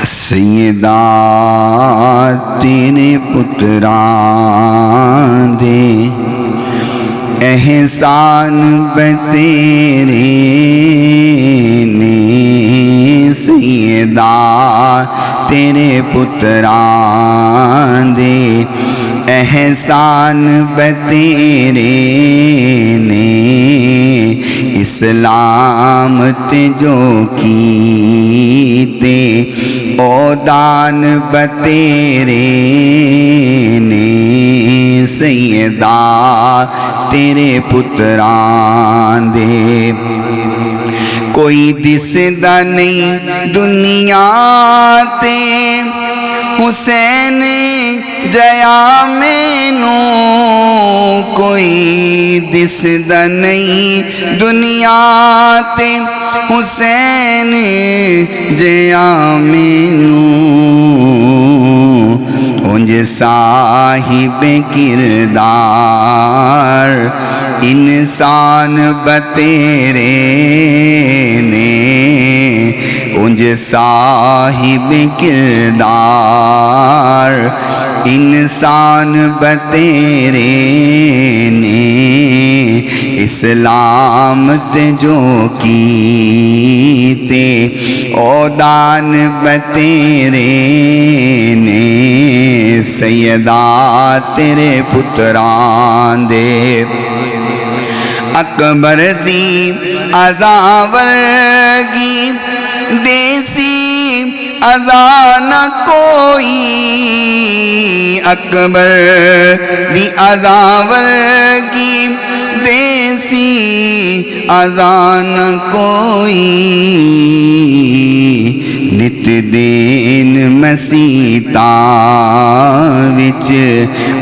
سیدہ تیرے پتراں دے احسان بتیرے نے، سیدہ تیرے پتراں دے احسان بتیرے نے، اسلام تے جو کیتے او دان بتیرے نے، سیدہ تیرے پتراں دے کوئی دسدا نہیں دنیا تے حسین جیا مینوں، کوئی دسدا نہیں دنیا تے حسین جیا مینوں، انج صاحب کردار انسان بتیرے نے، انج صاحب کردار انسان بتیرے نے، اسلام تے جو کیتے او دان بتیرے نے، سیدہ تیرے پتراں دے اکبر دی عزا ورگی دیسی عزا نہ کوئی، اکبر دی عزا ورگی دیسی عزا نہ کوئی، نت دین مسیتاں وچ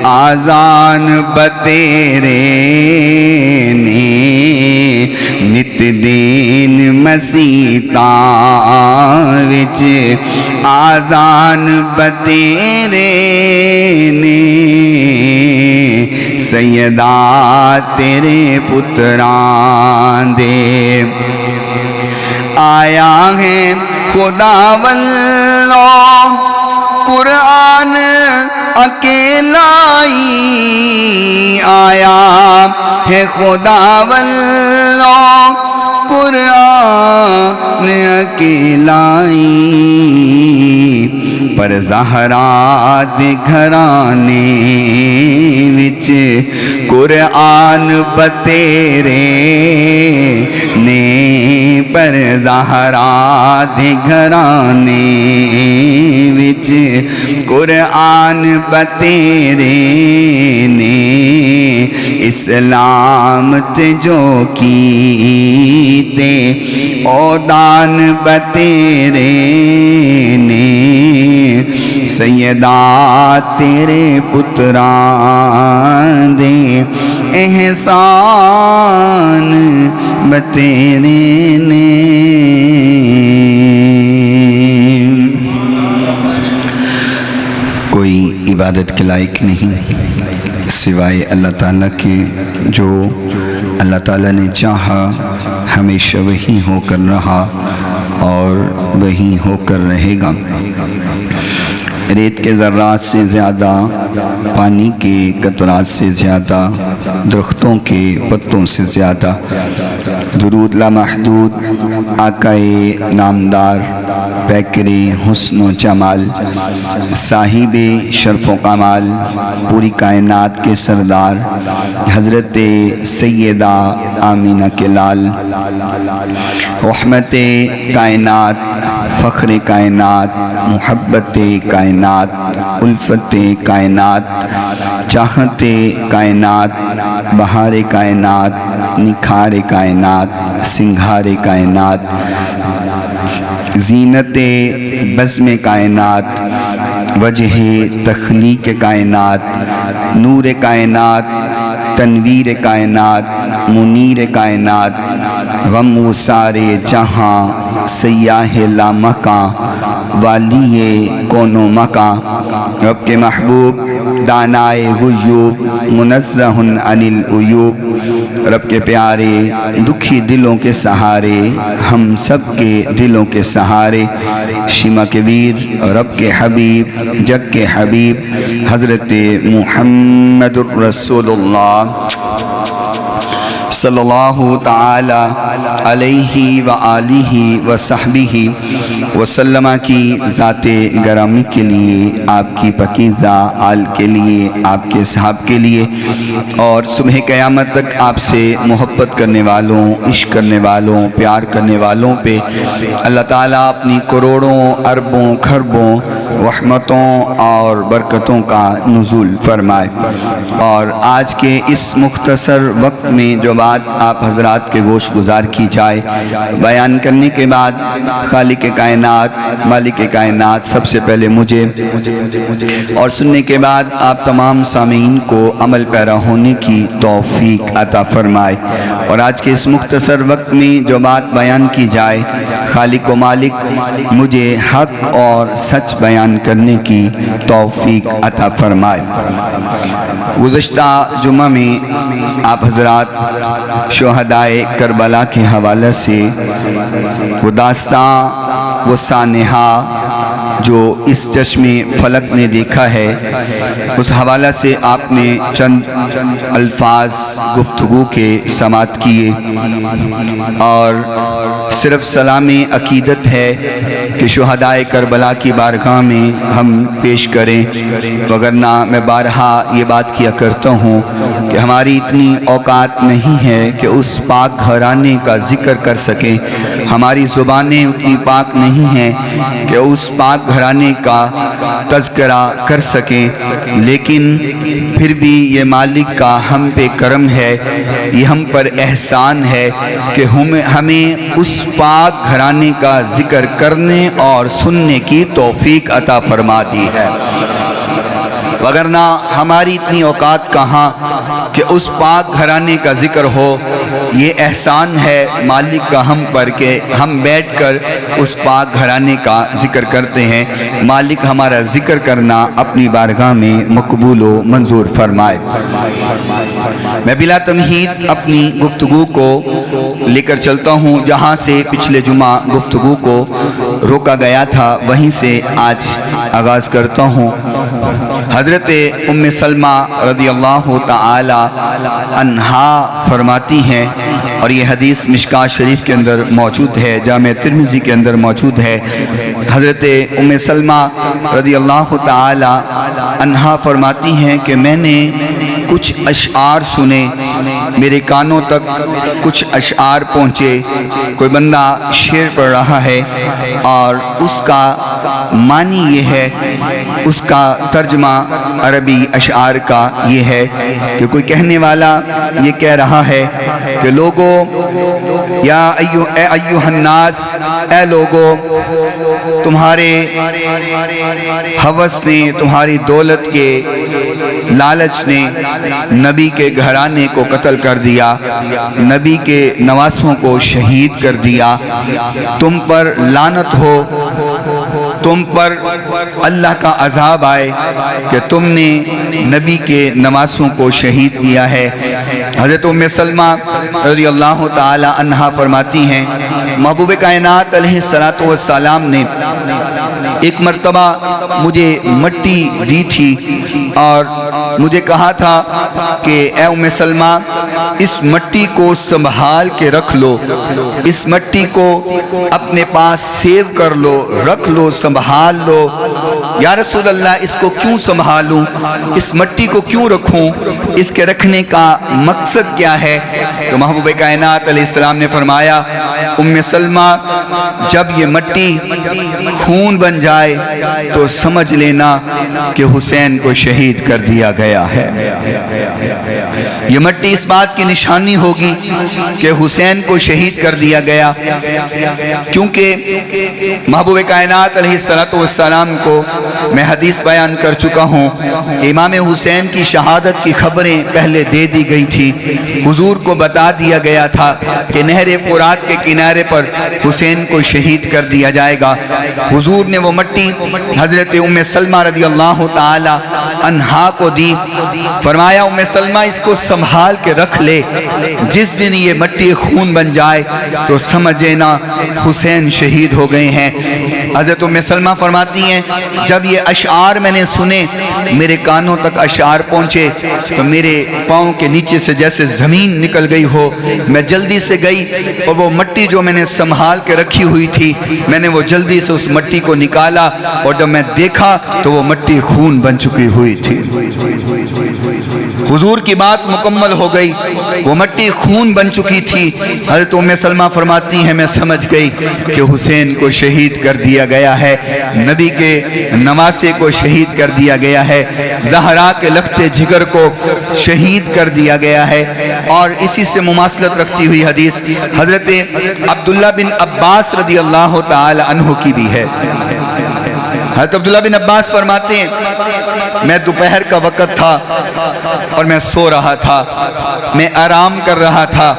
آزان بتیرے نے، نت دین مسیتاں وچ آزان بتیرے نے، سیدہ تیرے پتراں دے آیا ہے خدا واللہ قرآن اکیلائی، آیا ہے خدا واللہ قرآن اکیلائی، پر زہرا دے گھرانے وچ قرآن بتیرے نے، پر زہرا دے گھرانے وچ قرآن بتیرے نے، اسلام تے جو کیتے او دان بتیرے نے، سیدہ تیرے پتراں دے احسان بتیرے نے۔ کوئی عبادت کے لائق نہیں سوائے اللہ تعالیٰ کے، جو اللہ تعالیٰ نے چاہا ہمیشہ وہی ہو کر رہا اور وہی ہو کر رہے گا، ریت کے ذرات سے زیادہ، پانی کے قطرات سے زیادہ، درختوں کے پتوں سے زیادہ، درود لامحدود آقائے نامدار پیکر حسن و جمال، صاحب شرف و کمال، پوری کائنات کے سردار حضرت سیدہ آمینہ کے لال، رحمت کائنات، فخر کائنات، محبت کائنات، الفت کائنات، چاہت کائنات، بہار کائنات، نکھار کائنات، سنگھار کائنات، زینت بزم کائنات، وجہ تخلیق کائنات، نور کائنات، تنویر کائنات، منیر کائنات، غم و سارے جہاں، سیاہ لامکاں، والی کون و مکان، رب کے محبوب دانائے غیوب منزہ عن العیوب، رب کے پیارے دکھی دلوں کے سہارے، ہم سب کے دلوں کے سہارے، شیما کے ویر رب کے حبیب جگ کے حبیب حضرت محمد الرسول اللہ صلی اللہ تعالی علیہ وآلہ وصحبہ وسلم کی ذات گرامی کے لیے، آپ کی پاکیزہ آل کے لیے، آپ کے صحاب کے لیے، اور صبح قیامت تک آپ سے محبت کرنے والوں، عشق کرنے والوں، پیار کرنے والوں پہ اللہ تعالیٰ اپنی کروڑوں اربوں کھربوں رحمتوں اور برکتوں کا نزول فرمائے۔ اور آج کے اس مختصر وقت میں جو بات آپ حضرات کے گوش گزار کی جائے، بیان کرنے کے بعد خالق کائنات مالک کائنات سب سے پہلے مجھے اور سننے کے بعد آپ تمام سامعین کو عمل پیرا ہونے کی توفیق عطا فرمائے۔ اور آج کے اس مختصر وقت میں جو بات بیان کی جائے، خالق و مالک مجھے حق اور سچ بیان کرنے کی توفیق عطا فرمائے۔ گزشتہ جمعہ میں آپ حضرات شہدائے کربلا کے حوالے سے وہ داستان، وہ سانحہ جو اس چشم فلک نے دیکھا ہے، اس حوالہ سے آپ نے چند الفاظ گفتگو کے سماعت کیے، اور صرف سلام عقیدت ہے کہ شہدائے کربلا کی بارگاہ میں ہم پیش کریں، وگرنہ میں بارہا یہ بات کیا کرتا ہوں کہ ہماری اتنی اوقات نہیں ہے کہ اس پاک گھرانے کا ذکر کر سکیں، ہماری زبانیں اتنی پاک نہیں ہیں کہ اس پاک گھرانے کا تذکرہ کر سکیں، لیکن پھر بھی یہ مالک کا ہم پہ کرم ہے، یہ ہم پر احسان ہے کہ ہمیں اس پاک گھرانے کا ذکر کرنے اور سننے کی توفیق عطا فرما دی ہے، وگرنہ ہماری اتنی اوقات کہاں کہ اس پاک گھرانے کا ذکر ہو۔ یہ احسان ہے مالک کا ہم پر کہ ہم بیٹھ کر اس پاک گھرانے کا ذکر کرتے ہیں۔ مالک ہمارا ذکر کرنا اپنی بارگاہ میں مقبول و منظور فرمائے۔ میں بلا تمہید اپنی گفتگو کو لے کر چلتا ہوں، جہاں سے پچھلے جمعہ گفتگو کو روکا گیا تھا وہیں سے آج آغاز کرتا ہوں۔ حضرت ام سلمہ رضی اللہ تعالی عنہا فرماتی ہیں، اور یہ حدیث مشکاۃ شریف کے اندر موجود ہے، جامع ترمذی کے اندر موجود ہے۔ حضرت ام سلمہ رضی اللہ تعالی عنہا فرماتی ہیں کہ میں نے کچھ اشعار سنے، میرے کانوں تک کچھ اشعار پہنچے، کوئی بندہ شعر پڑھ رہا ہے اور اس کا معنی یہ ہے، اس کا ترجمہ عربی اشعار کا یہ ہے کہ کوئی کہنے والا یہ کہہ رہا ہے کہ لوگو یا ایوہ الناس، اے لوگو، تمہارے ہوس نے، تمہاری دولت کے لالچ نے نبی کے گھرانے کو قتل کر دیا، نبی کے نواسوں کو شہید کر دیا، تم پر لعنت ہو، تم پر اللہ کا عذاب آئے کہ تم نے نبی کے نواسوں کو شہید کیا ہے۔ حضرت ام سلمہ رضی اللہ تعالی عنہا فرماتی ہیں، محبوب کائنات علیہ السلام نے ایک مرتبہ مجھے مٹی دی تھی اور مجھے کہا تھا کہ اے ام سلمہ، اس مٹی کو سنبھال کے رکھ لو، اس مٹی کو اپنے پاس سیو کر لو، رکھ لو، سنبھال لو۔ یا رسول اللہ، اس کو کیوں سنبھالوں، اس مٹی کو کیوں رکھوں، اس کے رکھنے کا مقصد کیا ہے؟ تو محبوب کائنات علیہ السلام نے فرمایا، ام سلمہ، جب یہ مٹی خون بن جائے تو سمجھ لینا کہ حسین کو شہید کر دیا گیا ہے۔ یہ مٹی اس بات کی نشانی ہوگی کہ حسین کو شہید کر دیا گیا، کیونکہ محبوب کائنات علیہ السلام کو میں حدیث بیان کر چکا ہوں، امام حسین کی شہادت کی خبریں پہلے دے دی گئی تھی، حضور کو بتا دیا گیا تھا کہ نہر فرات کے کنارے کنارے پر حسین کو شہید کر دیا جائے گا۔ حضور نے وہ مٹی حضرت ام سلمہ رضی اللہ تعالی عنہا کو دی، فرمایا ام سلمہ اس کو سنبھال کے رکھ لے، جس دن یہ مٹی خون بن جائے تو سمجھ لینا حسین شہید ہو گئے ہیں۔ حضرت ام سلمہ فرماتی ہیں جب یہ اشعار میں نے سنے، میرے کانوں تک اشعار پہنچے تو میرے پاؤں کے نیچے سے جیسے زمین نکل گئی ہو، میں جلدی سے گئی اور وہ مٹی جو میں نے سنبھال کے رکھی ہوئی تھی، میں نے وہ جلدی سے اس مٹی کو نکالا اور جب میں دیکھا تو وہ مٹی خون بن چکی ہوئی تھی۔ حضور کی بات مکمل ہو گئی، وہ مٹی خون بن چکی تھی۔ حضرت ام سلمہ فرماتی ہیں میں سمجھ گئی کہ حسین کو شہید کر دیا گیا ہے، نبی کے نواسے کو شہید کر دیا گیا ہے، زہرا کے لخت جگر کو شہید کر دیا گیا ہے۔ اور اسی سے مماثلت رکھتی ہوئی حدیث حضرت عبداللہ بن عباس رضی اللہ تعالی عنہ کی بھی ہے۔ حضرت عبداللہ بن عباس فرماتے ہیں میں دوپہر کا وقت تھا اور میں سو رہا تھا، میں آرام کر رہا تھا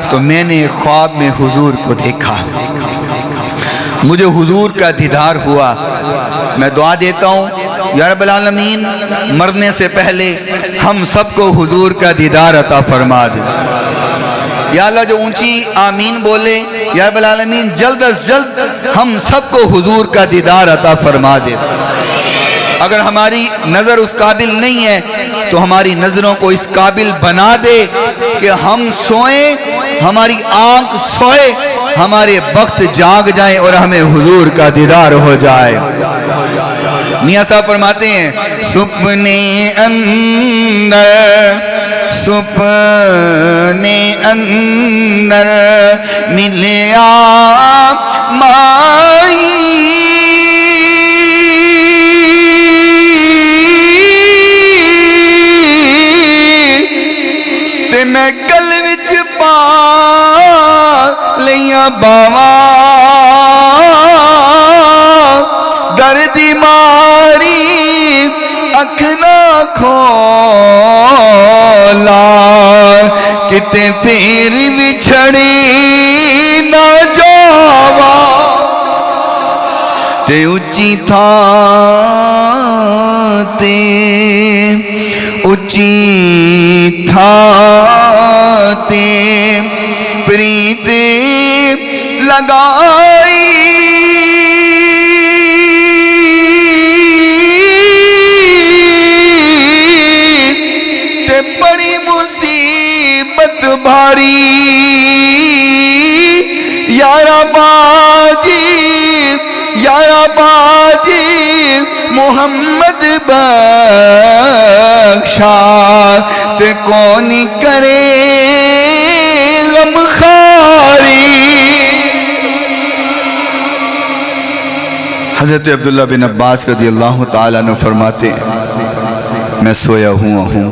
تو میں نے خواب میں حضور کو دیکھا، مجھے حضور کا دیدار ہوا۔ میں دعا دیتا ہوں یا رب العالمین مرنے سے پہلے ہم سب کو حضور کا دیدار عطا فرما دے۔ یا اللہ جو اونچی آمین بولے، یا رب العالمین جلد از جلد ہم سب کو حضور کا دیدار عطا فرما دے۔ اگر ہماری نظر اس قابل نہیں ہے تو ہماری نظروں کو اس قابل بنا دے کہ ہم سوئیں، ہماری آنکھ سوئے، ہمارے بخت جاگ جائیں اور ہمیں حضور کا دیدار ہو جائے۔ میاں صاحب فرماتے ہیں سپنے اندر سپنے اندر ملیا مائی تے میں گل وچ پا لیاں باواں ڈر دی ماری اکھ نہ کھولا کتے پھر بچھڑی نہ جاوا تے اچھی تھاں تے اچھی تھاں تے پریت لگائی تے بڑی مصیبت بھاری یارا باجی محمد بخشا تے کون کرے غم خاری۔ حضرت عبداللہ بن عباس رضی اللہ تعالیٰ عنہ فرماتے ہیں میں سویا ہوا ہوں،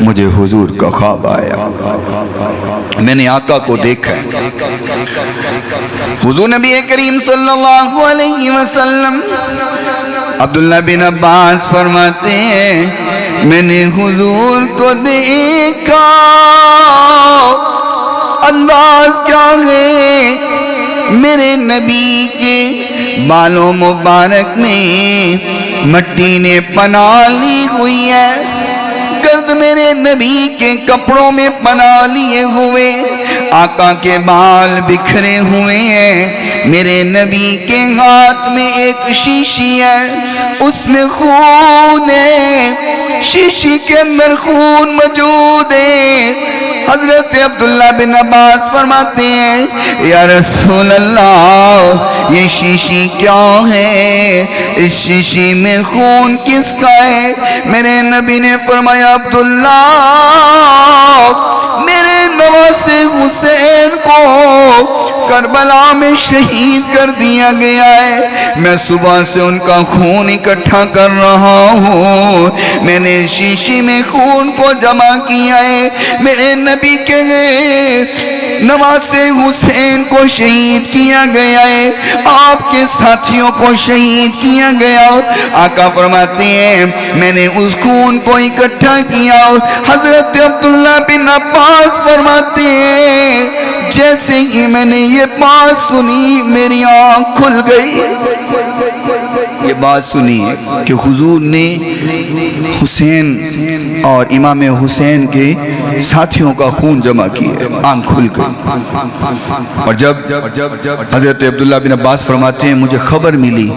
مجھے حضور کا خواب آیا، میں نے آقا کو دیکھا۔ حضور نبی کریم صلی اللہ علیہ وسلم عبداللہ بن عباس فرماتے ہیں میں نے حضور کو دیکھا، انداز کیا ہے میرے نبی کے بالوں مبارک میں مٹی نے پناہ لی ہوئی ہے، گرد میرے نبی کے کپڑوں میں پناہ لیے ہوئے، آقا کے بال بکھرے ہوئے ہیں، میرے نبی کے ہاتھ میں ایک شیشی ہے، اس میں خون ہے، شیشی کے اندر خون موجود ہے۔ حضرت عبداللہ بن عباس فرماتے ہیں یا رسول اللہ یہ شیشی کیا ہے، اس شیشی میں خون کس کا ہے؟ میرے نبی نے فرمایا عبداللہ میرے نواسے حسین کو کربلا میں شہید کر دیا گیا ہے، میں صبح سے ان کا خون اکٹھا کر رہا ہوں، میں نے شیشی میں خون کو جمع کیا ہے، میرے نبی کے نواسے حسین کو شہید کیا گیا ہے، آپ کے ساتھیوں کو شہید کیا گیا۔ آقا فرماتے ہیں میں نے اس خون کو اکٹھا کیا۔ حضرت عبداللہ بن عباس فرماتے ہیں جیسے ہی میں نے یہ بات سنی میری آنکھ کھل گئی۔ یہ بات سنی کہ حضور نے حسین اور امام حسین کے ساتھیوں کا خون جمع کیا، آنکھ کھل گئی۔ اور جب حضرت عبداللہ بن عباس فرماتے ہیں مجھے خبر ملی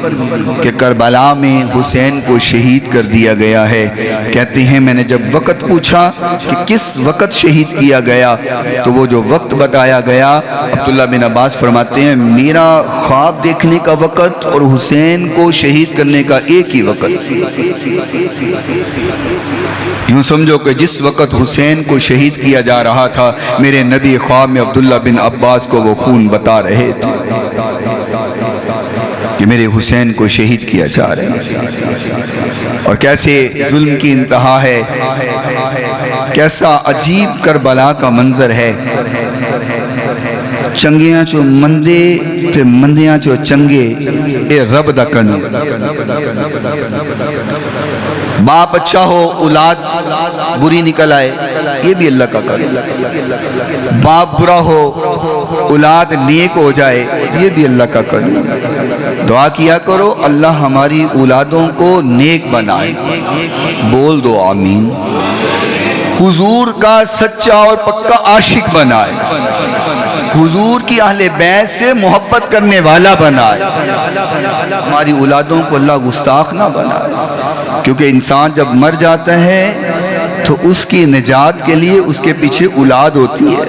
کہ کربلا میں حسین کو شہید کر دیا گیا ہے، کہتے ہیں میں نے جب وقت پوچھا کہ کس وقت شہید کیا گیا تو وہ جو وقت بتایا گیا، عبداللہ بن عباس فرماتے ہیں میرا خواب دیکھنے کا وقت اور حسین کو شہید کرنے کا ایک ہی وقت۔ یوں سمجھو کہ جس وقت حسین کو شہید کیا جا رہا تھا میرے نبی خواب میں عبداللہ بن عباس کو وہ خون بتا رہے تھے کہ میرے حسین کو شہید کیا جا رہا ہے۔ اور کیسے ظلم کی انتہا ہے، کیسا عجیب کربلا کا منظر ہے۔ چنگیاں چو مندے تے مندیاں چو چنگے اے رب دا کنو۔ باپ اچھا ہو اولاد بری نکل آئے یہ بھی اللہ کا کرم، باپ برا ہو اولاد نیک ہو جائے یہ بھی اللہ کا کرم۔ دعا کیا کرو اللہ ہماری اولادوں کو نیک بنائے، بول دو آمین۔ حضور کا سچا اور پکا عاشق بنائے، حضور کی اہل بیت سے محبت کرنے والا بنائے، ہماری اولادوں کو اللہ گستاخ نہ بنائے، کیونکہ انسان جب مر جاتا ہے تو اس کی نجات کے لیے اس کے پیچھے اولاد ہوتی ہے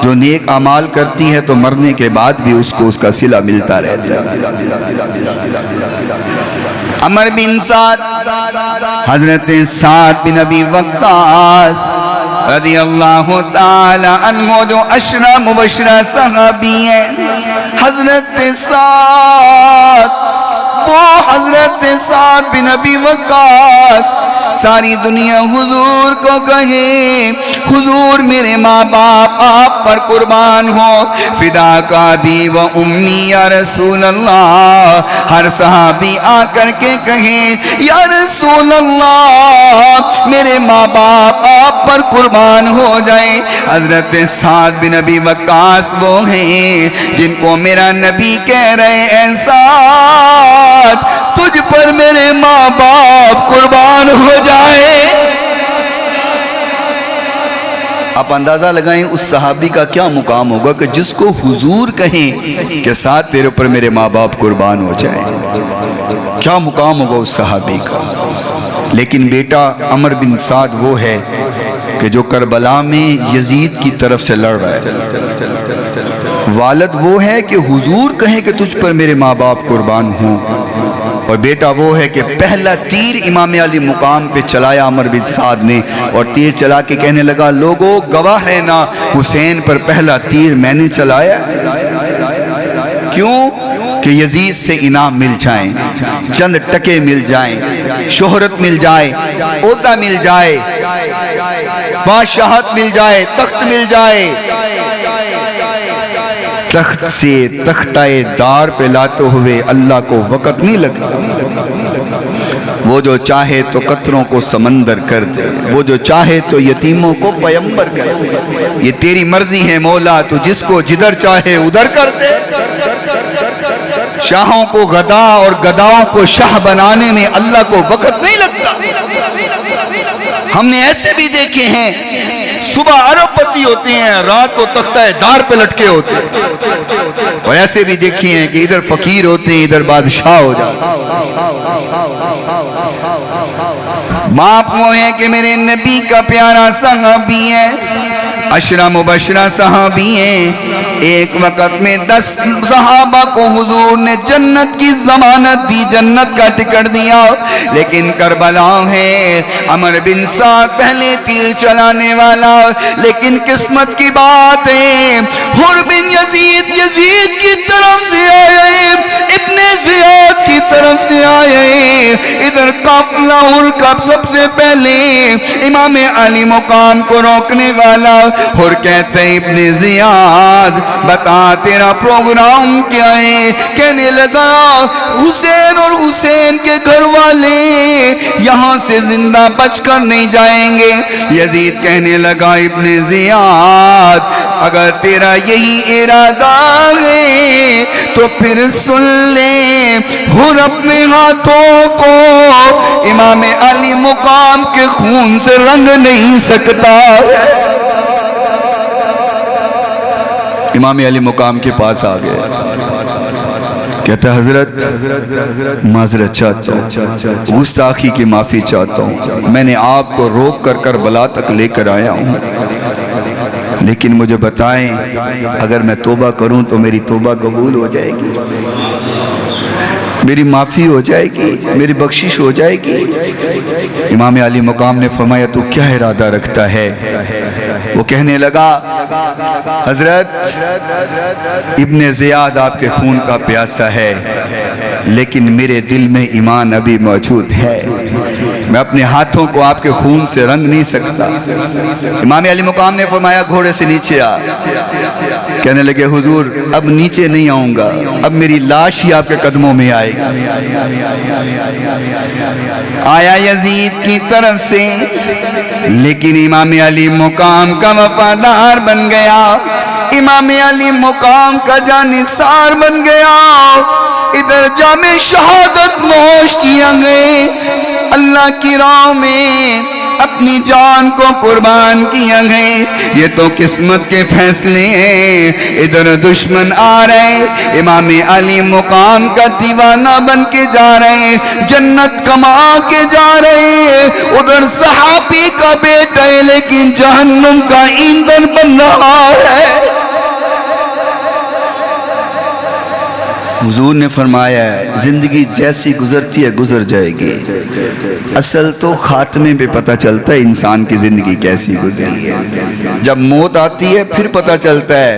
جو نیک اعمال کرتی ہے تو مرنے کے بعد بھی اس کو اس کا صلہ ملتا رہتا ہے۔ عمر بن سعد، حضرت سعد بن ابی وقاص رضی اللہ تعالی عنہ جو عشرہ مبشرہ صحابی ہیں، حضرت سعد وہ حضرت سعد بن ابی وقاص ساری دنیا حضور کو کہے حضور میرے ماں باپ آپ پر قربان ہو، فدا کا بھی و امی یا رسول اللہ۔ ہر صحابی آ کر کے کہے یا رسول اللہ میرے ماں باپ آپ پر قربان ہو جائیں۔ حضرت سعد بن ابی وقاص وہ ہیں جن کو میرا نبی کہہ رہے ہیں سعد تجھ پر میرے ماں باپ قربان ہو جائے۔ آپ اندازہ لگائیں اس صحابی کا کیا مقام ہوگا کہ جس کو حضور کہیں کہ ساتھ تیرے پر میرے ماں باپ قربان ہو جائیں، کیا مقام ہوگا اس صحابی کا۔ لیکن بیٹا عمر بن سعد وہ ہے کہ جو کربلا میں یزید کی طرف سے لڑ رہا ہے، والد وہ ہے کہ حضور کہیں کہ تجھ پر میرے ماں باپ قربان ہوں، اور بیٹا وہ ہے کہ پہلا تیر امام علی مقام پہ چلایا عمر بن سعد نے، اور تیر چلا کے کہنے لگا لوگوں گواہ ہے نا حسین پر پہلا تیر میں نے چلایا۔ کیوں کہ یزید سے انعام مل جائیں، چند ٹکے مل جائیں، شہرت مل جائے، عہدہ مل جائے، بادشاہت مل جائے، تخت مل جائے۔ تخت سے تختہ دار پہ لاتے ہوئے اللہ کو وقت نہیں لگتا۔ وہ جو چاہے تو قطروں کو سمندر کر دے، وہ جو چاہے تو یتیموں کو پیمبر کر دے۔ یہ تیری مرضی ہے مولا، تو جس کو جدھر چاہے ادھر کر دے۔ شاہوں کو گدا اور گداؤں کو شاہ بنانے میں اللہ کو وقت نہیں لگتا۔ ہم نے ایسے بھی دیکھے ہیں صبح ارب پتی ہوتے ہیں رات کو تختہ دار پہ لٹکے ہوتے ہیں، اور ایسے بھی دیکھے ہیں کہ ادھر فقیر ہوتے ہیں ادھر بادشاہ ہو جاتے ہیں۔ باپ وہ ہے کہ میرے نبی کا پیارا صحابی ہے، عشرہ مبشرہ صحابی ہیں۔ ایک وقت میں 10 صحابہ کو حضور نے جنت کی ضمانت دی، جنت کا ٹکٹ دیا، لیکن کربلا ہے عمر بن سعد پہلے تیر چلانے والا، لیکن قسمت کی بات ہے حر بن یزید کی طرف سے آئے، ابن زیاد کی طرف سے آئے، ادھر قافلہ حر کا سب سے پہلے امام علی مقام کو روکنے والا۔ حر کہتے ہیں ابن زیاد بتا تیرا پروگرام کیا ہے؟ کہنے لگا حسین اور حسین کے گھر والے یہاں سے زندہ بچ کر نہیں جائیں گے۔ یزید کہنے لگا ابن زیاد اگر تیرا یہی ارادہ ہے تو پھر سن لے، ہر اپنے ہاتھوں کو امام علی مقام کے خون سے رنگ نہیں سکتا۔ امام علی مقام کے پاس آ گئے، کہتا ہے حضرت معذرت چاہتا ہوں، گستاخی کی معافی چاہتا ہوں، میں نے آپ کو روک کر کربلا تک لے کر آیا ہوں، لیکن مجھے بتائیں اگر میں توبہ کروں تو میری توبہ قبول ہو جائے گی، میری معافی ہو جائے گی، میری بخشش ہو جائے گی؟ امام علی مقام نے فرمایا تو کیا ارادہ رکھتا ہے؟ وہ کہنے لگا حضرت ابن زیاد آپ کے خون کا پیاسا ہے، لیکن میرے دل میں ایمان ابھی موجود ہے، میں اپنے ہاتھوں کو آپ کے خون سے رنگ نہیں سکتا۔ امام علی مقام نے فرمایا گھوڑے سے نیچے آ۔ کہنے لگے حضور اب نیچے نہیں آؤں گا، اب میری لاش ہی آپ کے قدموں میں آئے گی۔ آیا یزید کی طرف سے، لیکن امام علی مقام کا وفادار بن گیا، امام علی مقام کا جانثار بن گیا۔ ادھر جام شہادت نوش کیا گئے، اللہ کی راہ میں اپنی جان کو قربان کیا گئے، یہ تو قسمت کے فیصلے ہیں۔ ادھر دشمن آ رہے، امام علی مقام کا دیوانہ بن کے جا رہے، جنت کما کے جا رہے، ادھر صحابی کا بیٹا ہے لیکن جہنم کا ایندھن بن رہا ہے۔ حضور نے فرمایا ہے زندگی جیسی گزرتی ہے گزر جائے گی، اصل تو خاتمے پہ پتہ چلتا ہے انسان کی زندگی کیسی گزری ہے۔ جب موت آتی ہے پھر پتہ چلتا ہے،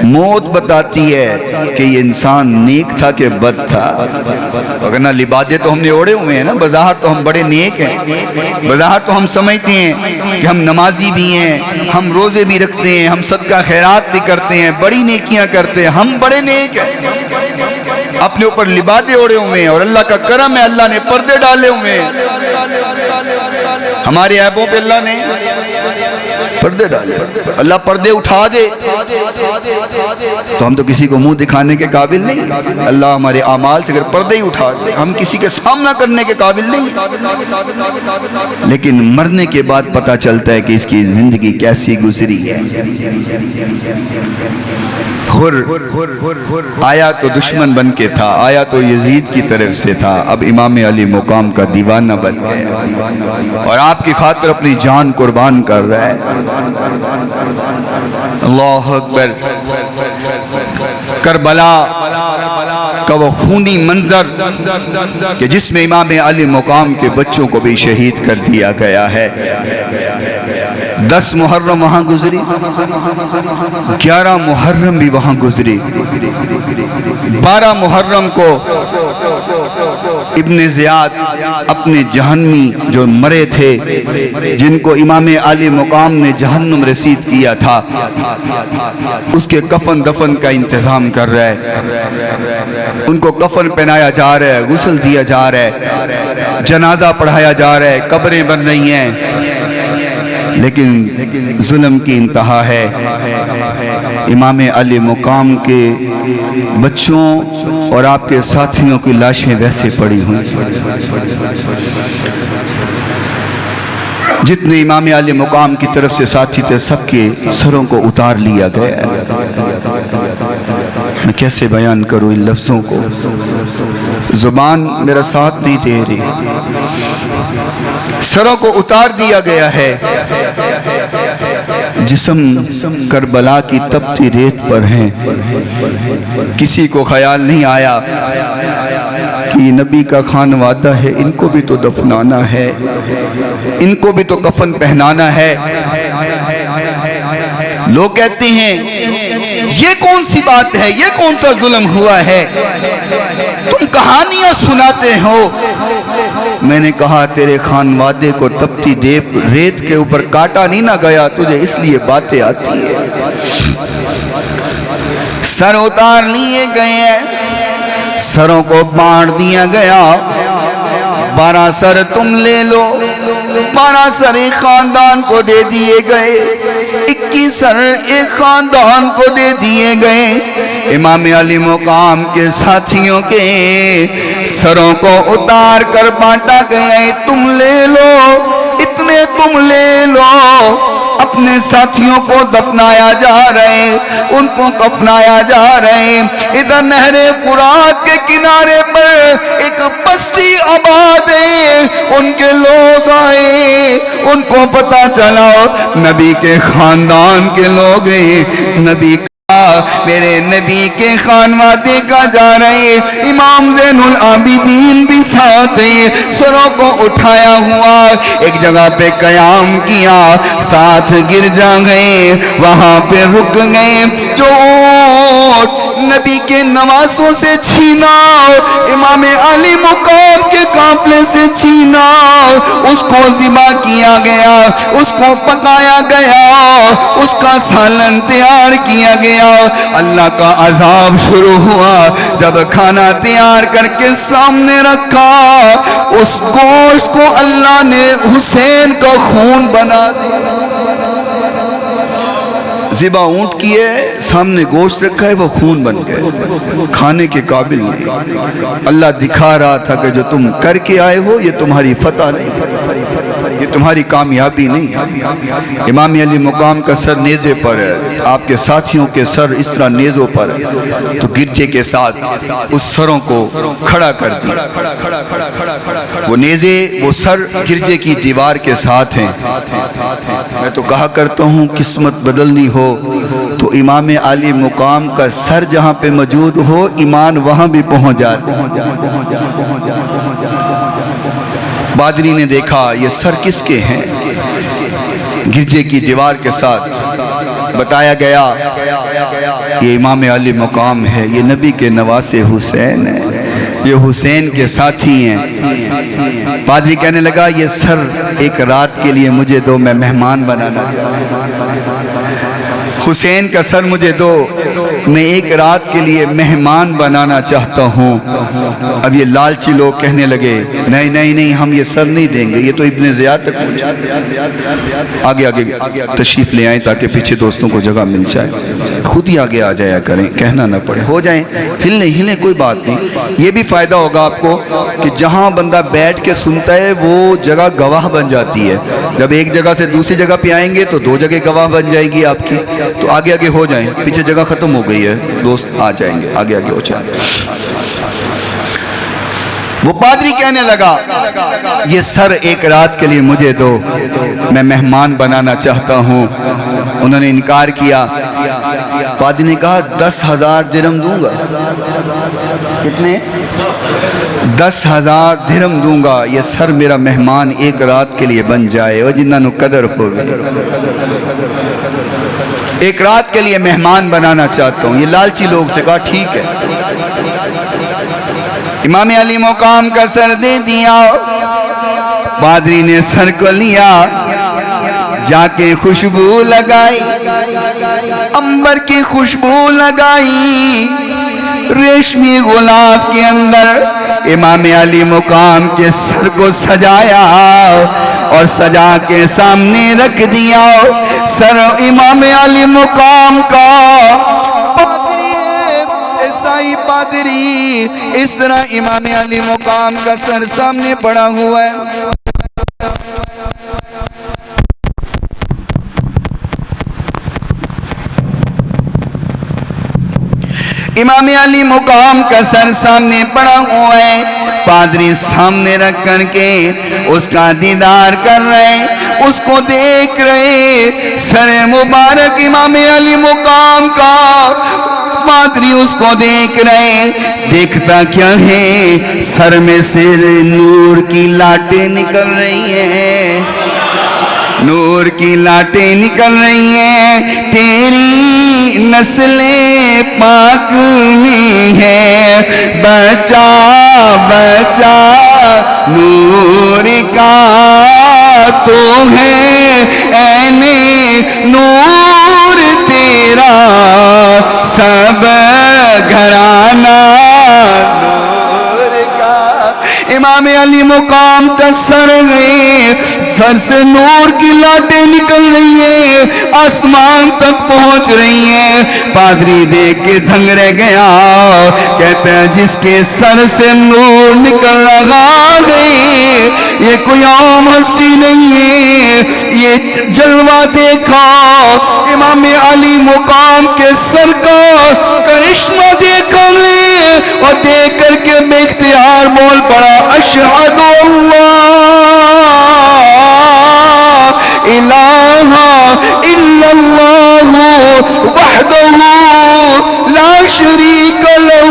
موت بتاتی ہے کہ یہ انسان نیک تھا کہ بد تھا، اگر لبادے تو ہم نے اوڑے ہوئے ہیں نا، بظاہر تو ہم بڑے نیک ہیں، بظاہر تو ہم سمجھتے ہیں کہ ہم نمازی بھی ہیں، ہم روزے بھی رکھتے ہیں، ہم صدقہ خیرات بھی کرتے ہیں، بڑی نیکیاں کرتے ہیں، ہم بڑے نیک ہیں، اپنے اوپر لبادے اوڑے ہوئے ہیں، اور اللہ کا کرم ہے اللہ نے پردے ڈالے ہوئے ہیں، ہمارے عیبوں پہ اللہ نے پردے ڈالے، اللہ پردے اٹھا دے تو ہم تو کسی کو منہ دکھانے کے قابل نہیں، اللہ ہمارے اعمال سے اگر پردے ہی اٹھا دے ہم کسی کے سامنا کرنے کے قابل نہیں، لیکن مرنے کے بعد پتہ چلتا ہے کہ اس کی زندگی کیسی گزری ہے۔ آیا تو دشمن بن کے تھا، آیا تو یزید کی طرف سے تھا، اب امام علی مقام کا دیوانہ بن گیا اور آپ کی خاطر اپنی جان قربان کر رہا ہے۔ اللہ اکبر۔ کربلا کا وہ خونی منظر کہ جس میں امام علی مقام کے بچوں کو بھی شہید کر دیا گیا ہے، 10 محرم وہاں گزری، 11 محرم بھی وہاں گزری، 12 محرم کو ابن زیاد اپنے جہنمی جو مرے تھے جن کو امام علی مقام نے جہنم رسید کیا تھا، اس کے کفن دفن کا انتظام کر رہا ہے، ان کو کفن پہنایا جا رہا ہے، غسل دیا جا رہا ہے، جنازہ پڑھایا جا رہا ہے، قبریں بن رہی ہیں، لیکن ظلم کی انتہا ہے۔ امام علی مقام کے بچوں اور آپ کے ساتھیوں کی لاشیں ویسے پڑی ہوئی، جتنے امام علی مقام کی طرف سے ساتھی تھے سب کے سروں کو اتار لیا گیا۔ میں کیسے بیان کروں ان لفظوں کو، زبان میرا ساتھ نہیں دے رہی، سروں کو اتار دیا گیا ہے، جسم کربلا کی تپتی ریت پر ہیں، کسی کو خیال نہیں آیا کہ یہ نبی کا خانوادہ ہے، ان کو بھی تو دفنانا ہے، ان کو بھی تو کفن پہنانا ہے۔ لوگ کہتے ہیں یہ کون سی بات ہے، یہ کون سا ظلم ہوا ہے، تم کہانیاں سناتے ہو۔ میں نے کہا تیرے خانوادے کو تپتی ریت کے اوپر کاٹا نہیں نہ گیا، تجھے اس لیے باتیں آتی ہیں۔ سر اتار لیے گئے، سروں کو بانٹ دیا گیا، 12 سر تم لے لو، 12 سر ایک خاندان کو دے دیے گئے، 21 سر ایک خاندان کو دے دیے گئے۔ امام علی مقام کے ساتھیوں کے سروں کو اتار کر بانٹا گیا، تم لے لو، اتنے تم لے لو۔ اپنے ساتھیوں کو دفنایا جا رہے، ان کو کفنایا جا رہے۔ ادھر نہر فرات کے کنارے پر ایک بستی آباد ہے، ان کے لوگ آئے، ان کو پتا چلا نبی کے خاندان کے لوگ ہیں، نبی میرے نبی کے خانوادے کا جا رہے۔ امام زین العابدین بھی ساتھ ہیں، سروں کو اٹھایا ہوا، ایک جگہ پہ قیام کیا، ساتھ گرجا گئے، وہاں پہ رک گئے۔ جو نبی کے نواسوں سے چھینا، امام علی مقام کے قافلے سے چھینا، اس کو ذبح کیا گیا، اس کو پکایا گیا، اس کا سالن تیار کیا گیا۔ اللہ کا عذاب شروع ہوا جب کھانا تیار کر کے سامنے رکھا، اس گوشت کو اللہ نے حسین کا خون بنا دیا۔ ذبح اونٹ کی ہے، سامنے گوشت رکھا ہے، وہ خون بن گئے، کھانے کے قابل نہیں۔ اللہ دکھا رہا تھا کہ جو تم کر کے آئے ہو یہ تمہاری فتح نہیں، یہ تمہاری کامیابی نہیں۔ امام علی مقام کا سر نیزے پر ہے، آپ کے ساتھیوں کے سر اس طرح نیزوں پر ہے، تو گرجے کے ساتھ اس سروں کو کھڑا کر دیا۔ وہ نیزے، وہ سر گرجے کی دیوار کے ساتھ ہیں۔ میں تو کہا کرتا ہوں قسمت بدلنی ہو تو امام علی مقام کا سر جہاں پہ موجود ہو، ایمان وہاں بھی پہنچ جاتا۔ بادری نے دیکھا یہ سر کس کے ہیں، گرجے کی دیوار کے ساتھ بتایا گیا یہ امام علی مقام ہے، یہ نبی کے نواسے حسین ہے، یہ حسین کے ساتھی ہیں۔ پادری کہنے لگا یہ سر ایک رات کے لیے مجھے دو، میں مہمان بنانا چاہتا ہوں۔ حسین کا سر مجھے دو، میں ایک رات کے لیے مہمان بنانا چاہتا ہوں۔ اب یہ لالچی لوگ کہنے لگے نہیں نہیں نہیں، ہم یہ سر نہیں دیں گے، یہ تو ابن زیاد تک پہنچا۔ آگے تشریف لے آئیں تاکہ پیچھے دوستوں کو جگہ مل جائے، خود ہی آگے آ جایا کریں، کہنا نہ پڑے، ہو جائیں، ہلیں کوئی بات نہیں۔ یہ بھی فائدہ ہوگا آپ کو کہ جہاں بندہ بیٹھ کے سنتا ہے وہ جگہ گواہ بن جاتی ہے، جب ایک جگہ سے دوسری جگہ پہ آئیں گے تو 2 جگہ گواہ بن جائے گی آپ کی، تو آگے ہو جائیں، پیچھے جگہ ختم ہو گئی ہے، دوست آ جائیں گے، آگے ہو جائیں۔ وہ پادری کہنے لگا یہ سر ایک رات کے لیے مجھے دو، میں مہمان بنانا چاہتا ہوں۔ انہوں نے انکار کیا۔ پادری نے کہا 10,000 درہم دوں گا۔ کتنے؟ 10,000 درہم دوں گا، یہ سر میرا مہمان ایک رات کے لیے بن جائے، اور جنہاں نو قدر ہو گئی، ایک رات کے لیے مہمان بنانا چاہتا ہوں۔ یہ لالچی لوگ سے کہا ٹھیک ہے۔ امام علی مقام کا سر دے دیا، پادری نے سر کو لیا، جا کے خوشبو لگائی، عنبر کی خوشبو لگائی، ریشمی غلاف کے اندر امام علی مقام کے سر کو سجایا اور سجا کے سامنے رکھ دیا۔ سر امام علی مقام کا عیسائی پادری، اس طرح امام علی مقام کا سر سامنے پڑا ہوا ہے۔ امام علی مقام کا سر سامنے پڑا ہوا ہے، پادری سامنے رکھ کر کے اس کا دیدار کر رہے، اس کو دیکھ رہے، سر مبارک امام علی مقام کا، پادری اس کو دیکھ رہے۔ دیکھتا کیا ہے؟ سر میں سے نور کی لاٹیں نکل رہی ہیں، نور کی لاٹیں نکل رہی ہیں، تیری نسل پاک میں ہے، بچا بچا نور کا تو ہے عین نور تیرا سب گھرانہ نور کا۔ امام علی مقام کا سر ہے، سر سے نور کی لاٹیں نکل رہی ہیں، آسمان تک پہنچ رہی ہیں۔ پادری دیکھ کے دھنگ رہ گیا، کہتے ہیں جس کے سر سے نور نکل رہا ہے یہ کوئی عام ہستی نہیں ہے، یہ جلوہ دیکھا امام علی مقام کے سر کا کرشمہ دیکھا ہے، اور دیکھ کر کے بے اختیار بول پڑا اشہد اللہ الہ الا اللہ وحدہ لا شریک لہ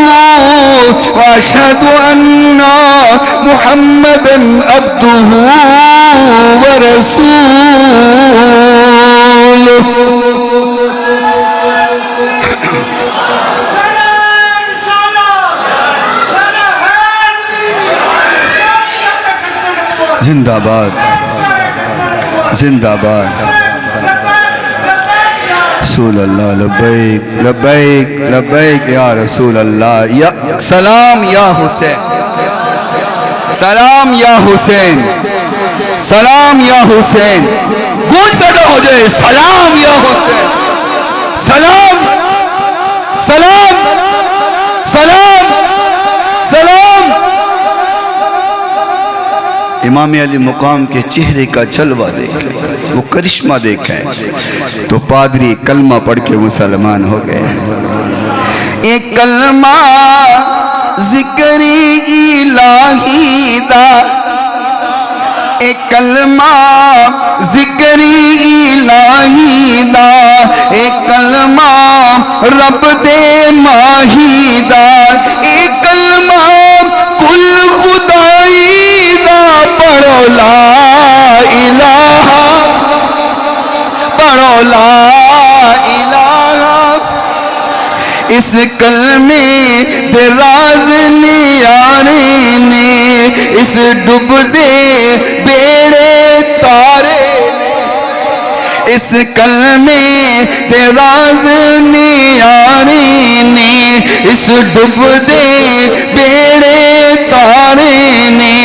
واشہد ان محمدا عبدہ ورسولہ۔ زندہ باد، زندہ باد، رسول اللہ، لبیک لبیک لبیک یا رسول اللہ، یا سلام یا حسین، سلام یا حسین، سلام یا حسین، گونج پیدا ہو جائے، سلام یا حسین، سلام سلام سلام سلام۔ امام علی مقام کے چہرے کا جلوہ دیکھیں، وہ کرشمہ دیکھیں تو پادری کلمہ پڑھ کے مسلمان ہو گئے۔ ایک کلمہ ذکر الہی دا، ایک کلمہ ذکر الہی دا، ایک کلمہ رب دے ماہی دا، ایک کلمہ کل خدائی دا، پڑھو لا الہ، پڑھو لا الہ۔ اس کلمے دے راز نیارے نے، اس ڈب دے بیڑے تارے نے، اس کلمے دے راز نیارے نے، اس ڈب دے بیڑے تارے نے،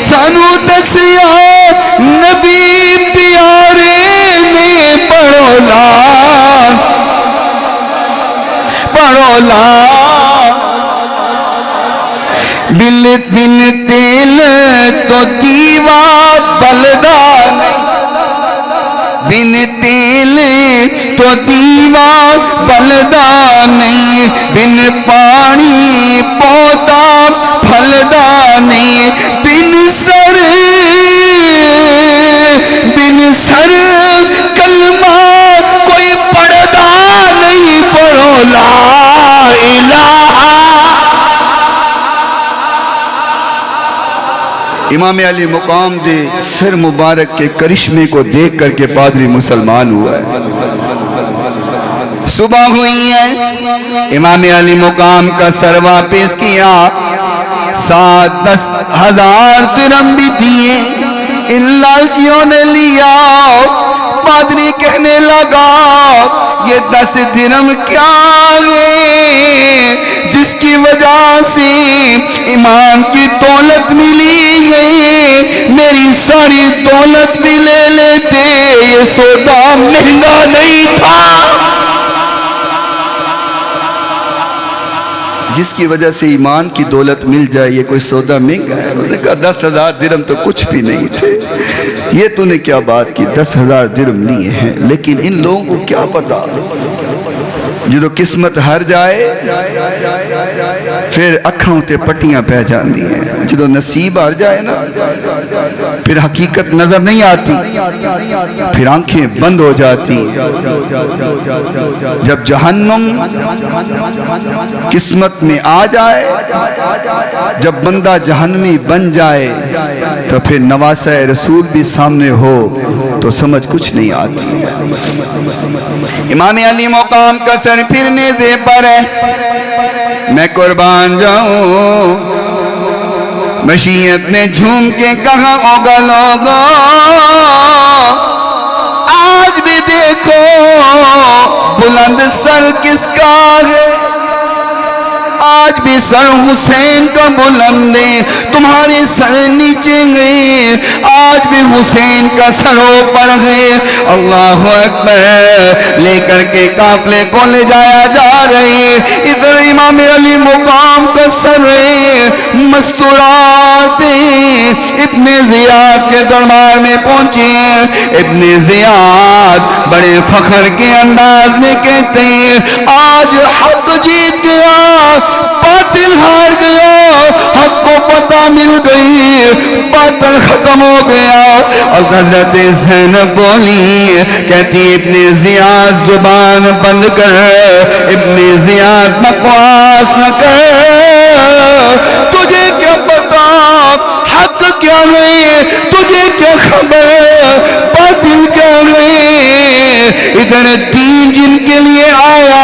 سانو دسیا نبی پیارے نے، پڑھو لا پڑھو لا۔ بن تیل تو دیوا بلدا نہیں، بن تیل تو دیوا بلدا نہیں، بن پانی پودا پھلدا نہیں، بن سر کلمہ کوئی پڑھدا نہیں، پڑھو لا الہ۔ امام علی مقام دے سر مبارک کے کرشمے کو دیکھ کر کے پادری مسلمان ہوا ہے۔ صبح ہوئی ہے، امام علی مقام کا سر واپس کیا، 7-10,000 درہم بھی دیے، ان لالچیوں نے لیا۔ پادری کہنے لگا یہ 10 درہم کیا ہے جس کی وجہ سے امام کی دولت ملی ہے، میری ساری دولت بھی لے لیتے، یہ سودا مہنگا نہیں تھا۔ جس کی وجہ سے ایمان کی دولت مل جائے یہ کوئی سودا مہنگا ہے؟ اس نے کہا 10,000 درہم تو کچھ بھی نہیں تھے، یہ تو نے کیا بات کی، 10,000 درہم لیے ہیں، لیکن ان لوگوں کو کیا پتا جدو قسمت ہر جائے پھر اکھاں تے پٹیاں پہ جاندی ہیں، جدو نصیب ہر جائے نا پھر حقیقت نظر نہیں آتی، پھر آنکھیں بند ہو جاتی۔ جب جہنم قسمت میں آ جائے، جب بندہ جہنمی بن جائے تو پھر نواسہ رسول بھی سامنے ہو تو سمجھ کچھ نہیں آتی۔ امام علی مقام کا سر پھر نیزے پر ہے، میں قربان جاؤں، مشیت نے جھوم کے کہا اوگا لوگو آج بھی دیکھو بلند سر کس کا ہے، آج بھی سر حسین کا بلند ہے، تمہارے سر نیچے گئے، آج بھی حسین کا سر اوپر ہے۔ اللہ اکبر، لے کر کے قافلے کو لے جایا جا رہے، ادھر امام علی مقام کا سر ہے، مستورات ابن زیاد کے دربار میں پہنچے ہیں۔ ابن زیاد بڑے فخر کے انداز میں کہتے ہیں آج حق جیت گیا، باطل ہار گیا، حق کو فتح مل گئی، باطل ختم ہو گیا۔ اور حضرت زینب بولی، کہتی ابن زیاد زبان بند کر، ابن زیاد بکواس نہ کر، تجھے کیا پتا حق کیا ہے، تجھے کیا خبر باطل کیا ہے۔ ادھر دین جن کے لیے آیا،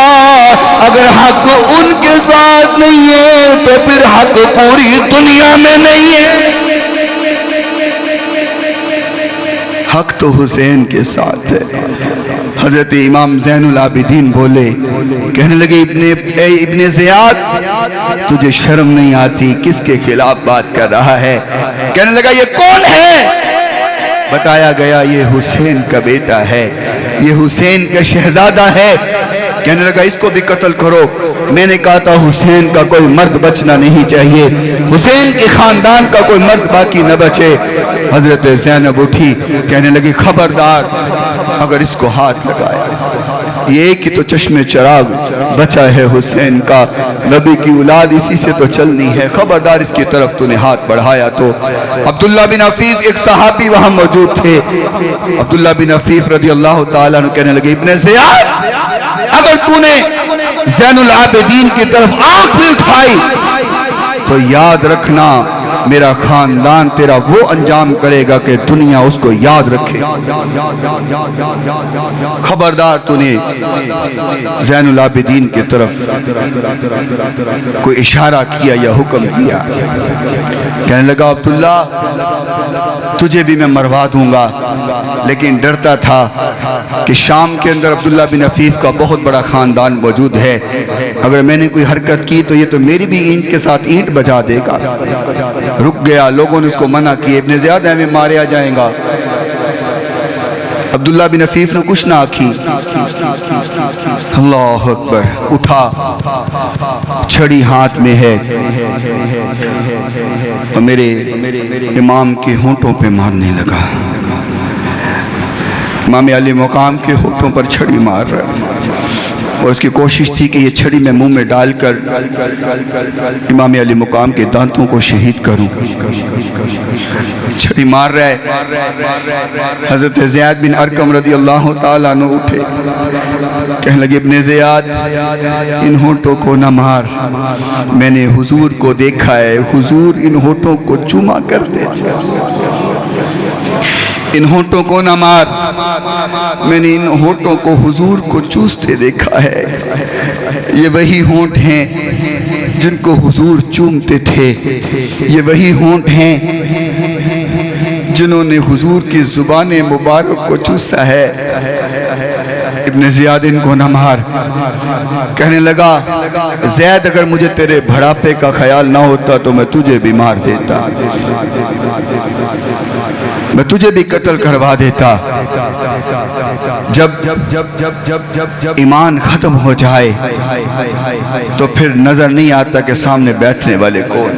اگر حق ان کے ساتھ نہیں ہے تو پھر حق پوری دنیا میں نہیں ہے۔ حق تو حسین کے ساتھ ہے۔ حضرت امام زین العابدین بولے، کہنے لگے ابن زیاد تجھے شرم نہیں آتی، کس کے خلاف بات کر رہا ہے؟ کہنے لگا یہ کون ہے؟ بتایا گیا یہ حسین کا بیٹا ہے، یہ حسین کا شہزادہ ہے۔ کہنے لگا اس کو بھی قتل کرو۔ میں نے کہا تھا حسین کا کوئی مرد بچنا نہیں چاہیے، حسین کے خاندان کا کوئی مرد باقی نہ بچے۔ حضرت زینب اٹھی، کہنے لگی خبردار اگر اس کو ہاتھ لگایا، یہ ایک ہی تو چشم چراغ بچا ہے حسین کا، نبی کی اولاد اسی سے تو چلنی ہے، خبردار اس کی طرف تو نے ہاتھ بڑھایا تو۔ عبداللہ بن عفیف ایک صحابی وہاں موجود تھے، عبداللہ بن عفیف رضی اللہ تعالیٰ عنہ کہنے لگے ابن زیاد اگر تو نے زین العابدین کی طرف آنکھ بھی اٹھائی تو یاد رکھنا میرا خاندان تیرا وہ انجام کرے گا کہ دنیا اس کو یاد رکھے۔ خبردار تو نے زین العابدین کی طرف کوئی اشارہ کیا یا حکم کیا۔ کہنے لگا عبداللہ تجھے بھی میں مروا دوں گا، لیکن ڈرتا تھا کہ شام کے اندر عبداللہ بن عفیف کا بہت بڑا خاندان موجود ہے، اگر میں نے کوئی حرکت کی تو یہ تو میری بھی اینٹ کے ساتھ اینٹ بجا دے گا۔ رک گیا، لوگوں نے اس کو منع کیا، ابن زیاد ہمیں ماریا جائیں گا۔ عبداللہ بن عفیف نے کچھ نہ آکھی، اللہ اکبر، اٹھا، چھڑی ہاتھ میں ہے اور میرے امام کے ہونٹوں پہ مارنے لگا۔ امام علی مقام کے ہونٹوں پر چھڑی مار رہا ہے اور اس کی کوشش تھی کہ یہ چھڑی میں منہ میں ڈال کر امام علی مقام کے دانتوں کو شہید کروں۔ چھڑی مار رہا ہے۔ حضرت زید بن ارقم رضی اللہ تعالیٰ عنہ اٹھے، کہنے لگے ابن زیاد ان ہونٹوں کو نہ مار، میں نے حضور کو دیکھا ہے، حضور ان ہونٹوں کو چوما کرتے تھے، ان ہونٹوں کو نہ مار، میں نے ان ہونٹوں کو حضور کو چوستے دیکھا ہے، یہ وہی ہونٹ ہیں جن کو حضور چومتے تھے، یہ وہی ہونٹ ہیں جنہوں نے حضور کی زبان مبارک کو چوسا ہے۔ ابن زیاد ان کو نہ مار۔ کہنے لگا زید اگر مجھے تیرے بڑھاپے کا خیال نہ ہوتا تو میں تجھے بھی مار دیتا، میں تجھے بھی قتل کروا دیتا۔ جب ایمان ختم ہو جائے تو پھر نظر نہیں آتا کہ سامنے بیٹھنے والے کون،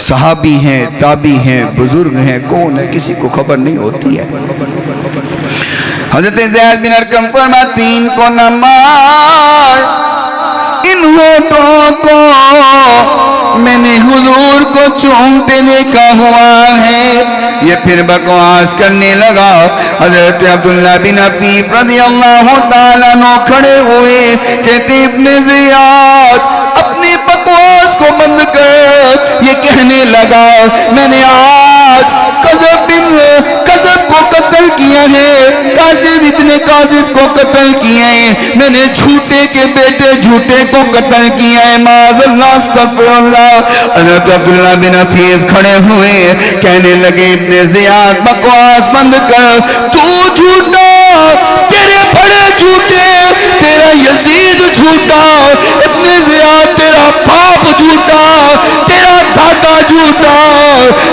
صحابی ہیں، تابعی ہیں، بزرگ ہیں، کون ہے، کسی کو خبر نہیں ہوتی ہے۔ حضرت زید بن ارقم فرماتے ہیں ان کو نہ مار، ان ہونٹوں کو میں نے حضور کو چومتے دیکھا ہوا ہے۔ یہ پھر بکواس کرنے لگا۔ حضرت عبداللہ بن عفیف رضی اللہ تعالیٰ عنہ کھڑے ہوئے، کہتے ابن زیاد اپنی بکواس کو بند کر۔ یہ کہنے لگا میں نے آج قذب کو قتل کیا ہے، قاسم ابن قاسم کو قتل کیا ہے، میں نے جھوٹے کے بیٹے جھوٹے کو قتل کیا ہے، معاذ اللہ استغفر اللہ۔ حضرت عبداللہ بن عفیف کھڑے ہوئے، کہنے لگے ابن زیاد بکواس بند کر، تو جھوٹا، تیرے بڑے جھوٹے، تیرا یزید جھوٹا، ابن زیاد تیرا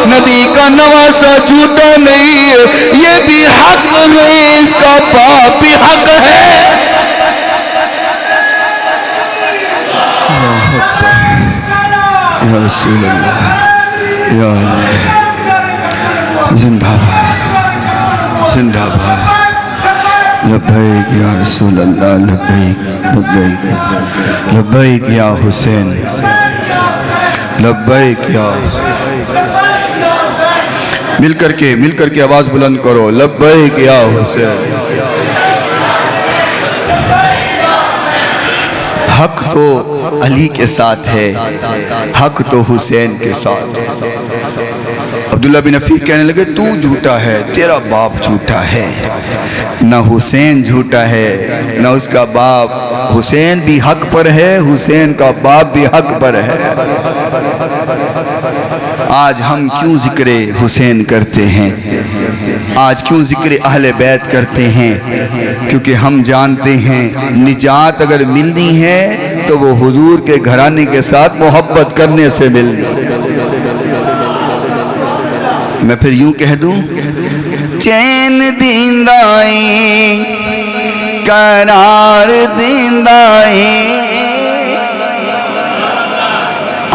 نبی کا نواسا جھوٹا نہیں ہے، یہ بھی حق ہے، اس کا باپ بھی حق ہے۔ یا رسول اللہ، یا اللہ، زندہ باد، زندہ باد، لبیک یا رسول اللہ، لبیک لبیک لبیک یا حسین، لبیک یا حسین۔ مل کر کے آواز بلند کرو، لبیک یا حسین۔ حق تو علی کے ساتھ ہے، حق تو حسین کے ساتھ ہے۔ عبداللہ بن عفیق کہنے لگے تو جھوٹا ہے، تیرا باپ جھوٹا ہے، نہ حسین جھوٹا ہے نہ اس کا باپ، حسین بھی حق پر ہے، حسین کا باپ بھی حق پر ہے۔ آج ہم کیوں ذکر حسین کرتے ہیں؟ آج کیوں ذکر اہل بیت کرتے ہیں؟ کیونکہ ہم جانتے ہیں نجات اگر ملنی ہے تو وہ حضور کے گھرانے کے ساتھ محبت کرنے سے ملنی۔ میں پھر یوں کہہ دوں، چین دیندائی قرار دیندائی۔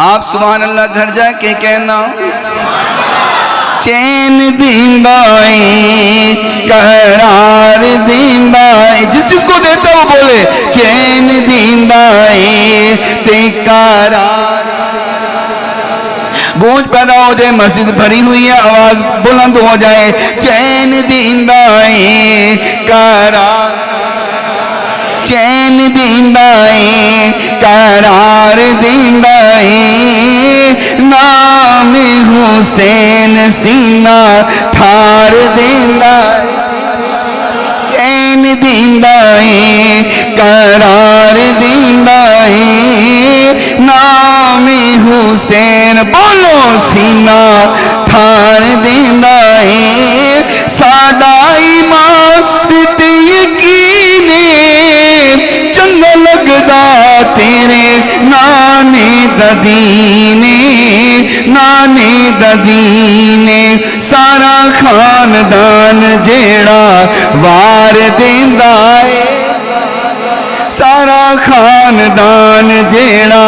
آپ سبحان اللہ گھر جا کے کہنا، چین دیندائی قرار دیندائی۔ جس کو دیتا وہ بولے، چین دیندائی تے قرار۔ گونج پیدا ہو جائے، مسجد بھری ہوئی ہے، آواز بلند ہو جائے، چین دیندائی قرار، چین دیندائی قرار دیندائی، نام حسین سینہ ٹھار دیندائی، چین دیندائی قرار دیندائی، نام حسین بولو سینہ ٹھار دیندائی، ساڈا ایمان تے یقینے چنگا لگدا تیرے نانے ددینے، نانے ددینے، سارا خاندان جیڑا وار دیندا اے، سارا خاندان جیڑا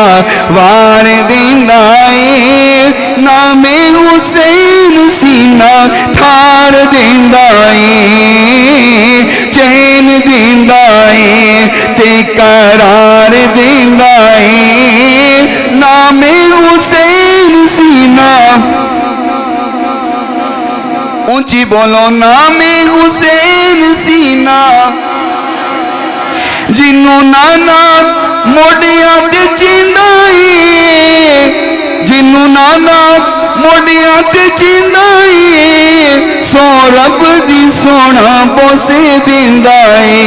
وار دیندا اے، نام حسین سینہ ٹھار دیندا اے، چین دیندا اے تے قرار دیندا اے، نام حسین سینہ، اونچی بولو، نام حسین سینہ، جنوں نانا موڈیاں تے چیندا اے، جنوں نانا موڈیاں تے چیندا اے، سو رب دی سونا بوسے دیندا اے،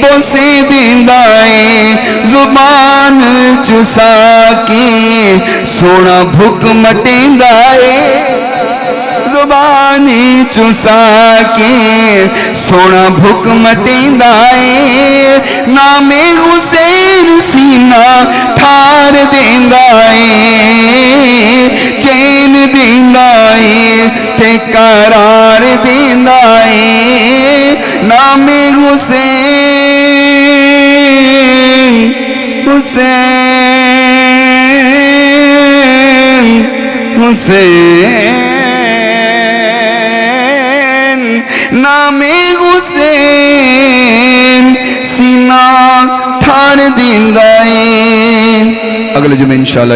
بوسے دیندا اے، زبان چسا کے سونا بھک مٹیندا اے، زبانی چسا کے سونا بھک مٹیندا اے، نام حسین سینہ ٹھار دیندا اے، چین دیندا اے تے قرار دیندا اے، نام حسین، حسین، حسین، نام حسین سینہ ٹھار دیندا اے۔ اگلے جمعے انشاءاللہ